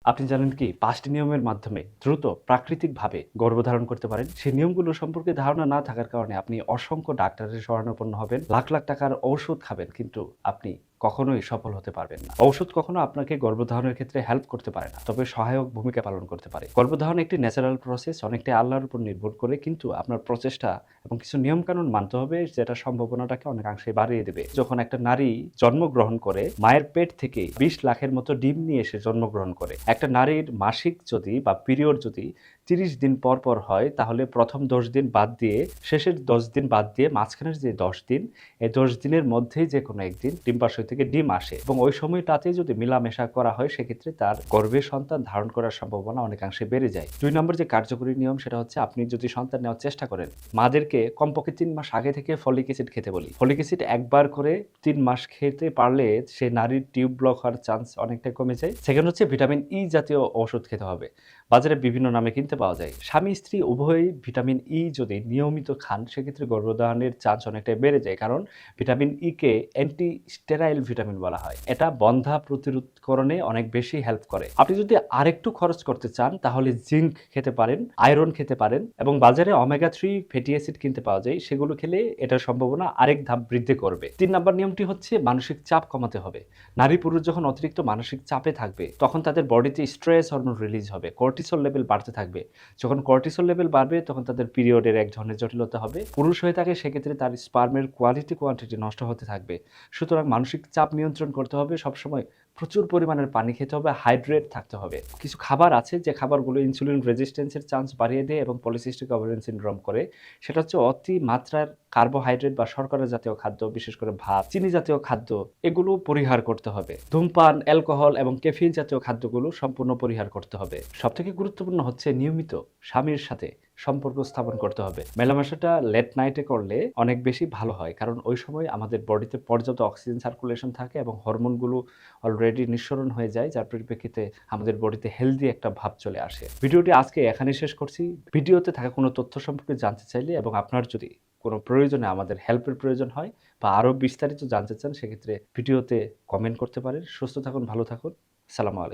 আপনি জানেন কি ৫টি নিয়মের মাধ্যমে দ্রুত প্রাকৃতিকভাবে গর্ভধারণ করতে পারেন? সেই নিয়মগুলো সম্পর্কে ধারণা না থাকার কারণে আপনি অসংখ্য ডাক্তারের শরণাপন্ন হবেন, লাখ, লাখ টাকার ঔষধ খাবেন কিন্তু আপনি কখনোই সফল হতে পারবেন না। ঔষধ কখনো আপনাকে গর্ভধারণের ক্ষেত্রে হেল্প করতে পারে না। তবে সহায়ক ভূমিকা পালন করতে পারে। গর্ভধারণ একটি ন্যাচারাল প্রসেস, অনেকটাই আল্লাহর উপর নির্ভর করে কিন্তু আপনার প্রচেষ্টা এবং কিছু নিয়মকানুন মানতে হবে যেটা সম্ভাবনাটাকে অনেকাংশে বাড়িয়ে দেবে। যখন একটা নারী জন্মগ্রহণ করে মায়ের পেট থেকে ২০ লাখের মতো ডিম নিয়ে এসে জন্মগ্রহণ করে। একটা নারীর মাসিক যদি বা পিরিয়ড যদি ৩০ দিন পর পর হয় তাহলে প্রথম ১০ দিন বাদ দিয়ে শেষের ১০ দিন বাদ দিয়ে মাঝখানের যে ১০ দিন এই ১০ দিনের মধ্যেই যে কোনো একদিন ডিম্বাশয় থেকে ডিম আসে এবং ওই সময়টাতে যদি মেলামেশা করা হয় সেক্ষেত্রে তার গর্ভে সন্তান ধারণ করার সম্ভাবনা অনেকাংশে বেড়ে যায়। ২ নম্বর যে কার্যকরী নিয়ম সেটা হচ্ছে আপনি যদি সন্তান নেওয়ার চেষ্টা করেন মাদেরকে কমপক্ষে ৩ মাস আগে থেকে ফলিক অ্যাসিড খেতে বলি। ফলিক অ্যাসিড একবার করে ৩ মাস খেতে পারলে সে নারীর টিউব ব্লক হওয়ার চান্স অনেকটাই কমে যায়। সেকেন্ড হচ্ছে ভিটামিন ই জাতীয় ঔষধ খেতে হবে। বাজারে বিভিন্ন নামে কিনতে পাওয়া যায়। স্বামী স্ত্রী উভয়ই ভিটামিন ই যদি নিয়মিত খান সেক্ষেত্রে গর্ভধারণের চান্স অনেকটাই বেড়ে যায়। কারণ ভিটামিন ই কে অ্যান্টি স্টেরাইল ভিটামিন বলা হয়। এটা বন্ধ্যা প্রতিরোধকরণে অনেক বেশি হেল্প করে। আপনি যদি আরেকটু খরচ করতে চান তাহলে জিঙ্ক খেতে পারেন, আয়রন খেতে পারেন এবং বাজারে ওমেগা 3 ফ্যাটি অ্যাসিড কিনতে পাওয়া যায়। সেগুলো খেলে এটার সম্ভাবনা আরেক ধাপ বৃদ্ধি করবে। ৩ নাম্বার নিয়মটি হচ্ছে মানসিক চাপ কমাতে হবে। নারী পুরুষ যখন অতিরিক্ত মানসিক চাপে থাকবে তখন তাদের বডিতে স্ট্রেস হরমোন রিলিজ হবে, কর্টিসল লেভেল বাড়তে থাকবে। যখন কর্টিসল লেভেল বাড়বে তখন তাদের পিরিয়ডের এক ধরনের জটিলতা হবে। পুরুষ হয়ে থাকে সেক্ষেত্রে তার স্পার্মের কোয়ান্টিটি নষ্ট হতে থাকবে। সুতরাং মানসিক চাপ নিয়ন্ত্রণ করতে হবে, সবসময় প্রচুর পরিমাণের পানি খেতে হবে, হাইড্রেট থাকতে হবে। কিছু খাবার আছে যে খাবারগুলো ইনসুলিন রেজিস্ট্যান্সের চান্স বাড়িয়ে দেয় এবং পলিসিস্টিক ওভারিয়ান সিনড্রোম করে। সেটা হচ্ছে অতি মাত্রার কার্বোহাইড্রেট বা শর্করা জাতীয় খাদ্য, বিশেষ করে ভাত, চিনি জাতীয় খাদ্য এগুলো পরিহার করতে হবে। ধূমপান, অ্যালকোহল এবং ক্যাফিন জাতীয় খাদ্যগুলো সম্পূর্ণ পরিহার করতে হবে। সবথেকে গুরুত্বপূর্ণ হচ্ছে নিয়মিত স্বামীর সাথে সম্পর্ক স্থাপন করতে হবে। মেলামেশাটা লেট নাইটে করলে অনেক বেশি ভালো হয়, কারণ ওই সময় আমাদের বডিতে পর্যাপ্ত অক্সিজেন সার্কুলেশন থাকে এবং হরমোনগুলো অলরেডি নিঃসরণ হয়ে যায়, যার পরিপ্রেক্ষিতে আমাদের বডিতে হেলদি একটা ভাব চলে আসে। ভিডিওটি আজকে এখানেই শেষ করছি। ভিডিওতে থাকা কোনো তথ্য সম্পর্কে জানতে চাইলে এবং আপনার যদি কোনো প্রয়োজনে আমাদের হেল্পের প্রয়োজন হয় বা আরও বিস্তারিত জানতে চান সেক্ষেত্রে ভিডিওতে কমেন্ট করতে পারেন। সুস্থ থাকুন, ভালো থাকুন। আসসালামু আলাইকুম।